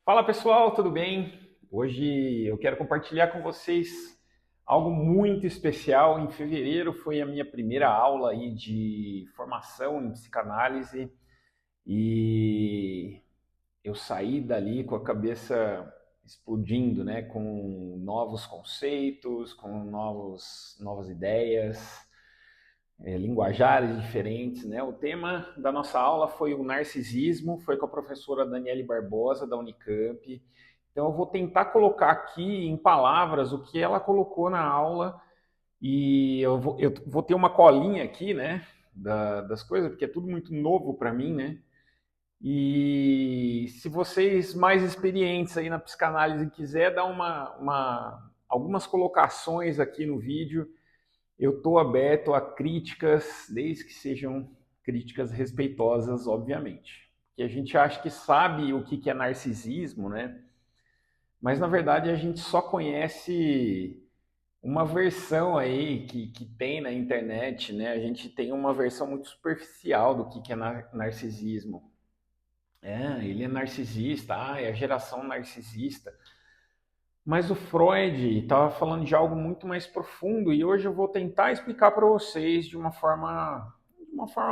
Fala pessoal, tudo bem? Hoje eu quero compartilhar com vocês algo muito especial. Em fevereiro foi a minha primeira aula aí de formação em psicanálise e eu saí dali com a cabeça explodindo, né? Com novos conceitos, com novas ideias, linguajares diferentes, né? O tema da nossa aula foi o narcisismo, foi com a professora Daniele Barbosa, da Unicamp. Então eu vou tentar colocar aqui em palavras o que ela colocou na aula e eu vou ter uma colinha aqui, né, das coisas, porque é tudo muito novo para mim, né? E se vocês mais experientes aí na psicanálise quiser dar algumas colocações aqui no vídeo, eu estou aberto a críticas, desde que sejam críticas respeitosas, obviamente. Porque a gente acha que sabe o que é narcisismo, né? Mas na verdade a gente só conhece uma versão aí que tem na internet, né? A gente tem uma versão muito superficial do que é narcisismo. Ele é narcisista, é a geração narcisista. Mas o Freud estava falando de algo muito mais profundo e hoje eu vou tentar explicar para vocês de uma forma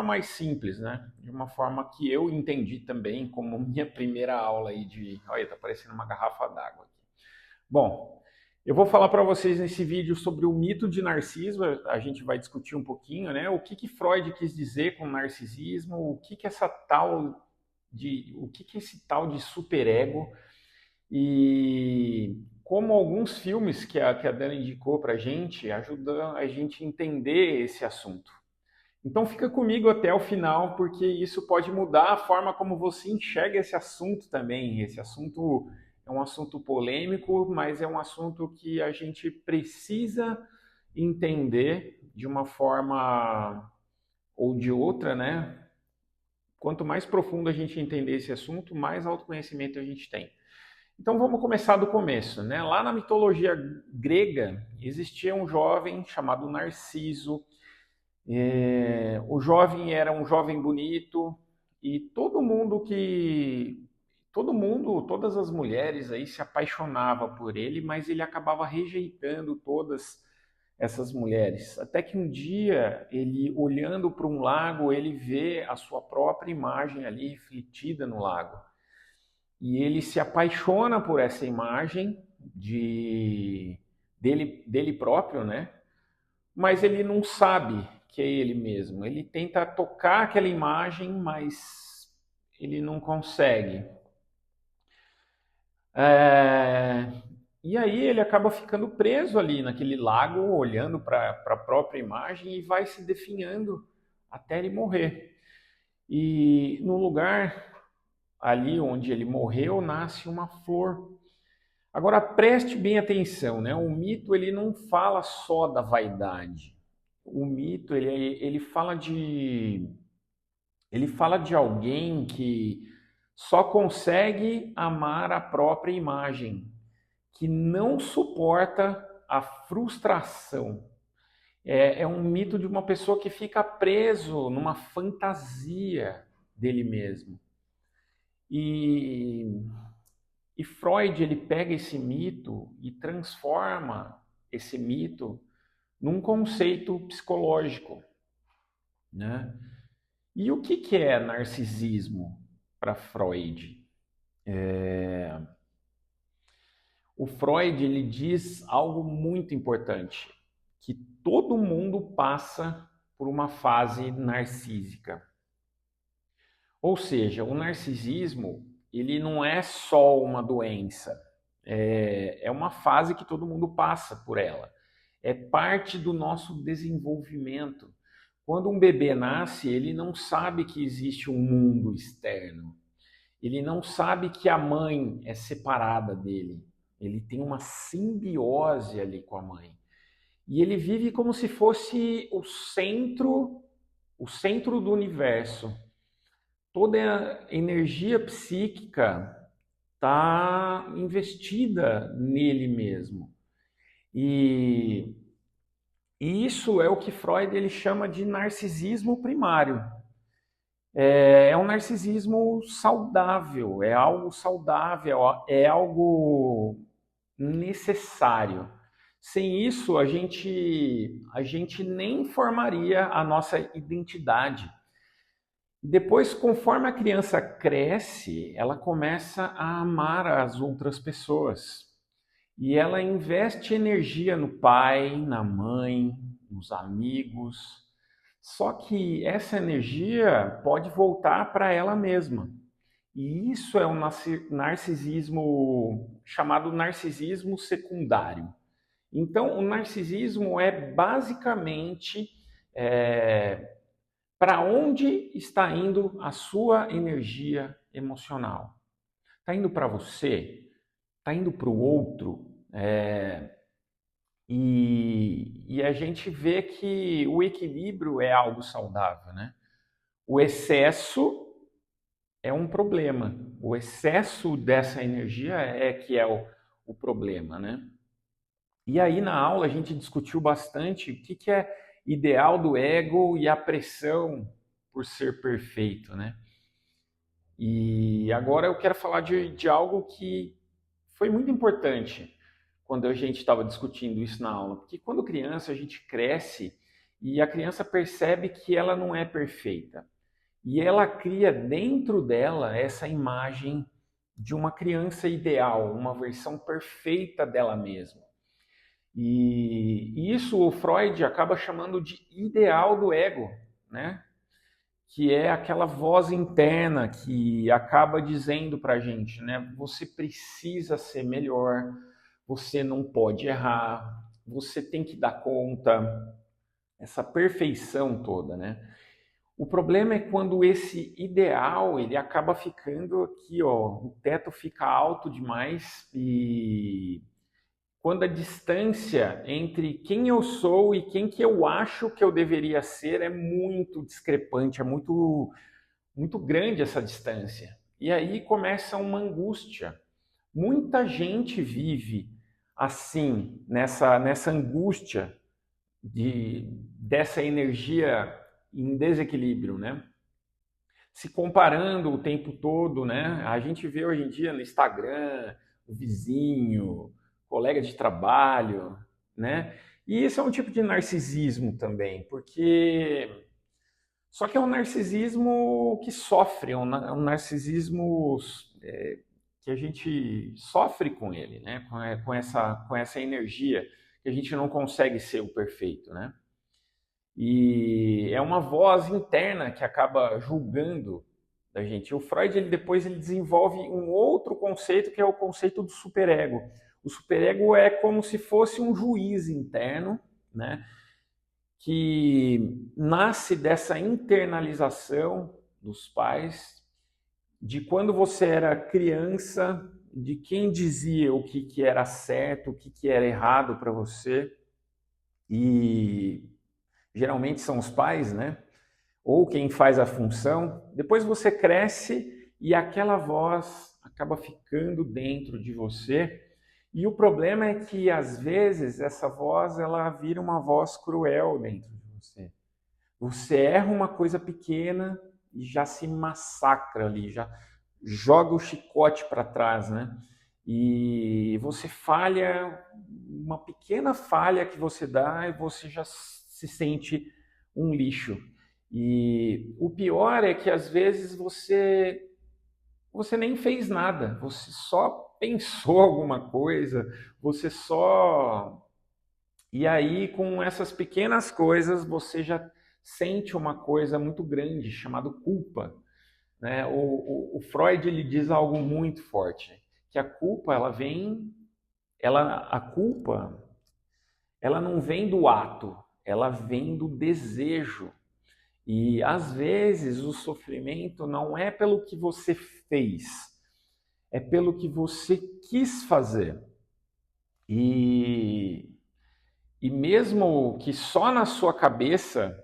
mais simples, né? De uma forma que eu entendi também como minha primeira aula aí de... Olha, tá parecendo uma garrafa d'água aqui. Bom, eu vou falar para vocês nesse vídeo sobre o mito de Narciso, a gente vai discutir um pouquinho, né? O que Freud quis dizer com narcisismo, o que esse tal de superego e como alguns filmes que a Dana indicou para a gente ajudam a gente a entender esse assunto. Então fica comigo até o final, porque isso pode mudar a forma como você enxerga esse assunto também. Esse assunto é um assunto polêmico, mas é um assunto que a gente precisa entender de uma forma ou de outra, né? Quanto mais profundo a gente entender esse assunto, mais autoconhecimento a gente tem. Então vamos começar do começo, né? Lá na mitologia grega existia um jovem chamado Narciso. O jovem era um jovem bonito e todas as mulheres aí se apaixonava por ele, mas ele acabava rejeitando todas essas mulheres. Até que um dia ele, olhando para um lago, ele vê a sua própria imagem ali refletida no lago. E ele se apaixona por essa imagem dele próprio, né? Mas ele não sabe que é ele mesmo. Ele tenta tocar aquela imagem, mas ele não consegue. É... E aí ele acaba ficando preso ali naquele lago, olhando para a própria imagem e vai se definhando até ele morrer. E no lugar ali onde ele morreu nasce uma flor. Agora preste bem atenção, né? O mito ele não fala só da vaidade. O mito ele fala de alguém que só consegue amar a própria imagem, que não suporta a frustração. É um mito de uma pessoa que fica preso numa fantasia dele mesmo. E Freud ele pega esse mito e transforma esse mito num conceito psicológico, né? E o que é narcisismo para Freud? O Freud ele diz algo muito importante, que todo mundo passa por uma fase narcísica. Ou seja, o narcisismo ele não é só uma doença, é uma fase que todo mundo passa por ela. É parte do nosso desenvolvimento. Quando um bebê nasce, ele não sabe que existe um mundo externo. Ele não sabe que a mãe é separada dele. Ele tem uma simbiose ali com a mãe. E ele vive como se fosse o centro do universo. Toda a energia psíquica está investida nele mesmo. E isso é o que Freud ele chama de narcisismo primário. É um narcisismo saudável, é algo saudável, é algo necessário. Sem isso, a gente nem formaria a nossa identidade. Depois, conforme a criança cresce, ela começa a amar as outras pessoas. E ela investe energia no pai, na mãe, nos amigos. Só que essa energia pode voltar para ela mesma. E isso é um narcisismo chamado narcisismo secundário. Então, o narcisismo é basicamente para onde está indo a sua energia emocional. Está indo para você? Está indo para o outro? E a gente vê que o equilíbrio é algo saudável, né? O excesso é um problema. O excesso dessa energia é que é o problema, né? E aí na aula a gente discutiu bastante o que é ideal do ego e a pressão por ser perfeito, né? E agora eu quero falar de algo que foi muito importante quando a gente estava discutindo isso na aula, porque quando criança a gente cresce e a criança percebe que ela não é perfeita. E ela cria dentro dela essa imagem de uma criança ideal, uma versão perfeita dela mesma. E isso o Freud acaba chamando de ideal do ego, né? Que é aquela voz interna que acaba dizendo para a gente, né? Você precisa ser melhor, você não pode errar, você tem que dar conta, essa perfeição toda, né? O problema é quando esse ideal ele acaba ficando aqui, ó, o teto fica alto demais e quando a distância entre quem eu sou e quem que eu acho que eu deveria ser é muito discrepante, é muito grande essa distância. E aí começa uma angústia. Muita gente vive assim, nessa angústia dessa energia em desequilíbrio, né? Se comparando o tempo todo, né? A gente vê hoje em dia no Instagram, o vizinho, colega de trabalho, né? E isso é um tipo de narcisismo também, porque só que é um narcisismo que sofre, é um narcisismo que a gente sofre com ele, né? Com essa energia que a gente não consegue ser o perfeito, né? E é uma voz interna que acaba julgando da gente. O Freud depois ele desenvolve um outro conceito que é o conceito do superego. O superego é como se fosse um juiz interno, né, que nasce dessa internalização dos pais, de quando você era criança, de quem dizia o que era certo, o que era errado para você. E geralmente são os pais, né? Ou quem faz a função. Depois você cresce e aquela voz acaba ficando dentro de você. E o problema é que às vezes essa voz ela vira uma voz cruel dentro de você. Você erra uma coisa pequena e já se massacra ali, já joga o chicote para trás, né? E você falha, uma pequena falha que você dá e você já se sente um lixo. E o pior é que às vezes você nem fez nada, você só pensou alguma coisa, você só e aí com essas pequenas coisas você já sente uma coisa muito grande chamada culpa, né? O Freud ele diz algo muito forte, que a culpa a culpa ela não vem do ato, ela vem do desejo. E às vezes o sofrimento não é pelo que você fez, é pelo que você quis fazer. E mesmo que só na sua cabeça,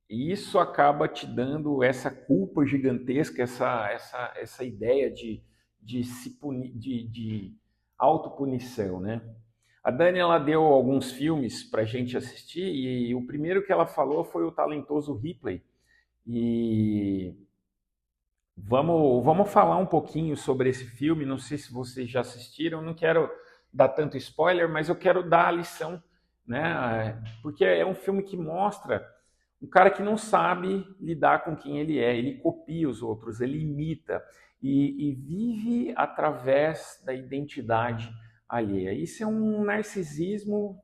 isso acaba te dando essa culpa gigantesca, essa ideia de se punir, de autopunição, né? A Dani ela deu alguns filmes para a gente assistir e o primeiro que ela falou foi o Talentoso Ripley. E Vamos falar um pouquinho sobre esse filme. Não sei se vocês já assistiram, não quero dar tanto spoiler, mas eu quero dar a lição, né? Porque é um filme que mostra um cara que não sabe lidar com quem ele é, ele copia os outros, ele imita e vive através da identidade alheia. Isso é um narcisismo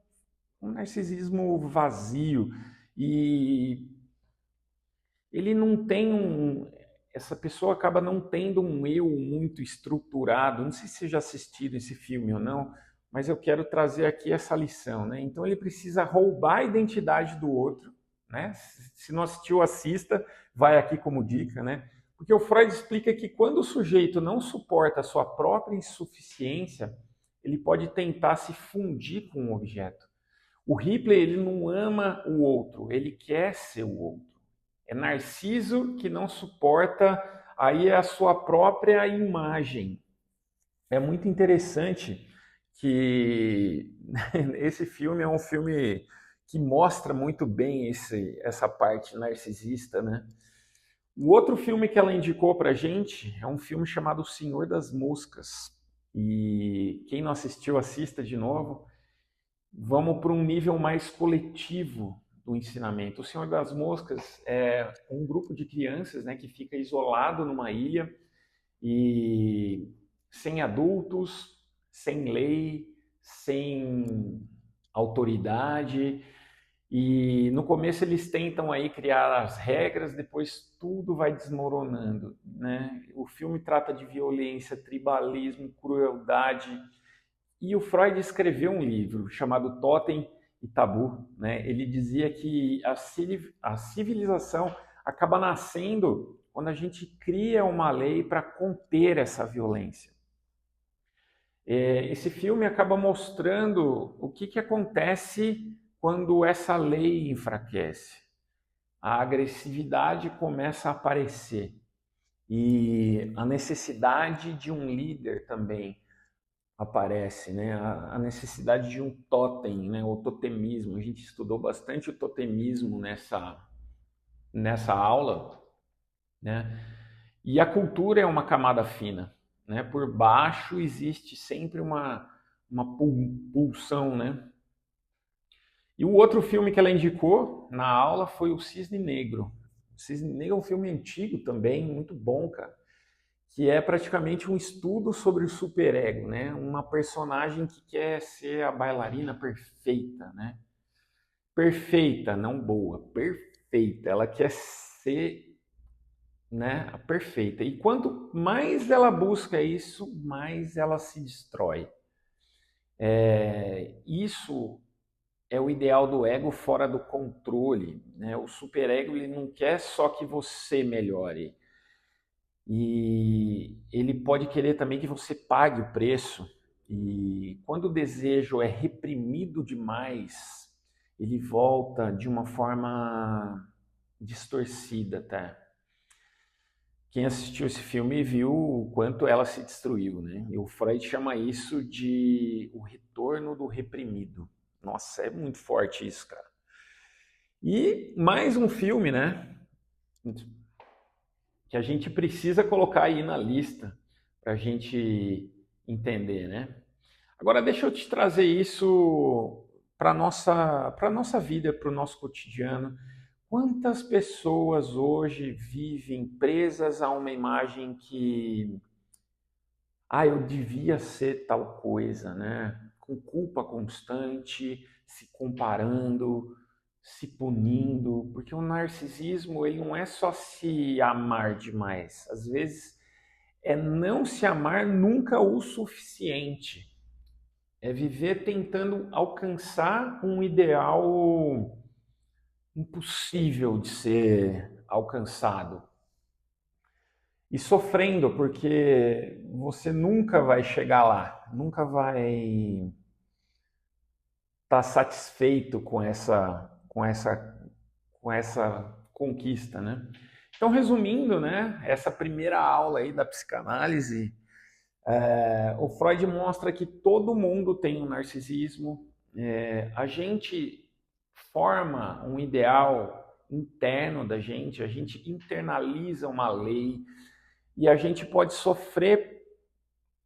vazio e ele não tem essa pessoa acaba não tendo um eu muito estruturado. Não sei se você já assistiu esse filme ou não, mas eu quero trazer aqui essa lição, né? Então ele precisa roubar a identidade do outro, né? Se não assistiu, assista, vai aqui como dica, né? Porque o Freud explica que quando o sujeito não suporta a sua própria insuficiência, ele pode tentar se fundir com um objeto. O Ripley, ele não ama o outro, ele quer ser o outro. É Narciso que não suporta aí a sua própria imagem. É muito interessante que esse filme é um filme que mostra muito bem essa parte narcisista, né? O outro filme que ela indicou pra gente é um filme chamado O Senhor das Moscas. E quem não assistiu, assista de novo. Vamos para um nível mais coletivo do ensinamento. O Senhor das Moscas é um grupo de crianças, né, que fica isolado numa ilha e sem adultos, sem lei, sem autoridade. E no começo eles tentam aí criar as regras, depois tudo vai desmoronando, né? O filme trata de violência, tribalismo, crueldade, e o Freud escreveu um livro chamado Totem e Tabu, né? Ele dizia que a civilização acaba nascendo quando a gente cria uma lei para conter essa violência. Esse filme acaba mostrando o que acontece quando essa lei enfraquece. A agressividade começa a aparecer e a necessidade de um líder também aparece, né? A necessidade de um totem, né? O totemismo. A gente estudou bastante o totemismo nessa aula, né? E a cultura é uma camada fina, né? Por baixo existe sempre uma pulsão, né? E o outro filme que ela indicou na aula foi o Cisne Negro. O Cisne Negro é um filme antigo também, muito bom, cara, que é praticamente um estudo sobre o superego, né? Uma personagem que quer ser a bailarina perfeita, né? Perfeita, não boa, perfeita. Ela quer ser, né, a perfeita. E quanto mais ela busca isso, mais ela se destrói. Isso é o ideal do ego fora do controle, né? O superego ele não quer só que você melhore. E ele pode querer também que você pague o preço. E quando o desejo é reprimido demais, ele volta de uma forma distorcida, tá? Quem assistiu esse filme viu o quanto ela se destruiu, né? E o Freud chama isso de o retorno do reprimido. Nossa, é muito forte isso, cara. E mais um filme, né? Que a gente precisa colocar aí na lista para a gente entender, né? Agora deixa eu te trazer isso para nossa vida, para o nosso cotidiano. Quantas pessoas hoje vivem presas a uma imagem que, eu devia ser tal coisa, né? Com culpa constante, se comparando, se punindo, porque o narcisismo ele não é só se amar demais. Às vezes é não se amar nunca o suficiente. É viver tentando alcançar um ideal impossível de ser alcançado. E sofrendo, porque você nunca vai chegar lá, nunca vai estar satisfeito com essa conquista, né? Então, resumindo, né, essa primeira aula aí da psicanálise, o Freud mostra que todo mundo tem um narcisismo. A gente forma um ideal interno da gente, a gente internaliza uma lei, e a gente pode sofrer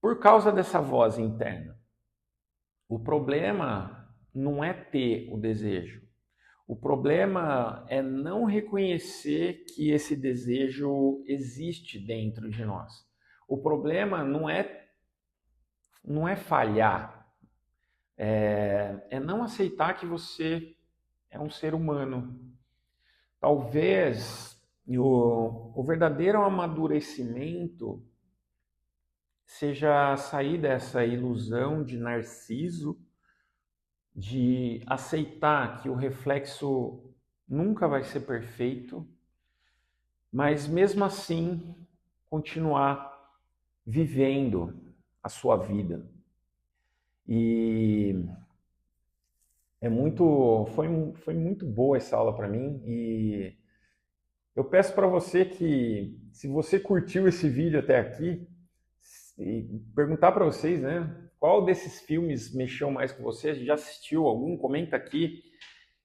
por causa dessa voz interna. O problema não é ter o desejo. O problema é não reconhecer que esse desejo existe dentro de nós. O problema não é falhar, é não aceitar que você é um ser humano. Talvez o verdadeiro amadurecimento seja sair dessa ilusão de Narciso, de aceitar que o reflexo nunca vai ser perfeito, mas mesmo assim continuar vivendo a sua vida. E foi muito boa essa aula para mim, e eu peço para você que, se você curtiu esse vídeo até aqui, e perguntar para vocês, né, qual desses filmes mexeu mais com você? Já assistiu algum? Comenta aqui.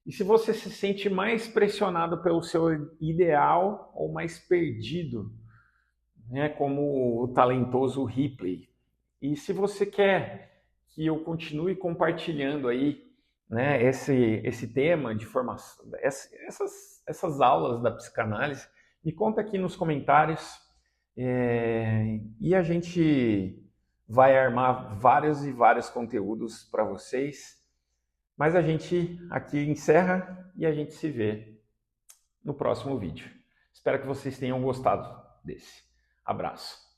E se você se sente mais pressionado pelo seu ideal ou mais perdido, né, como o talentoso Ripley. E se você quer que eu continue compartilhando aí, né, esse tema de formação, essas aulas da psicanálise, me conta aqui nos comentários, e a gente vai armar vários e vários conteúdos para vocês. Mas a gente aqui encerra e a gente se vê no próximo vídeo. Espero que vocês tenham gostado desse. Abraço.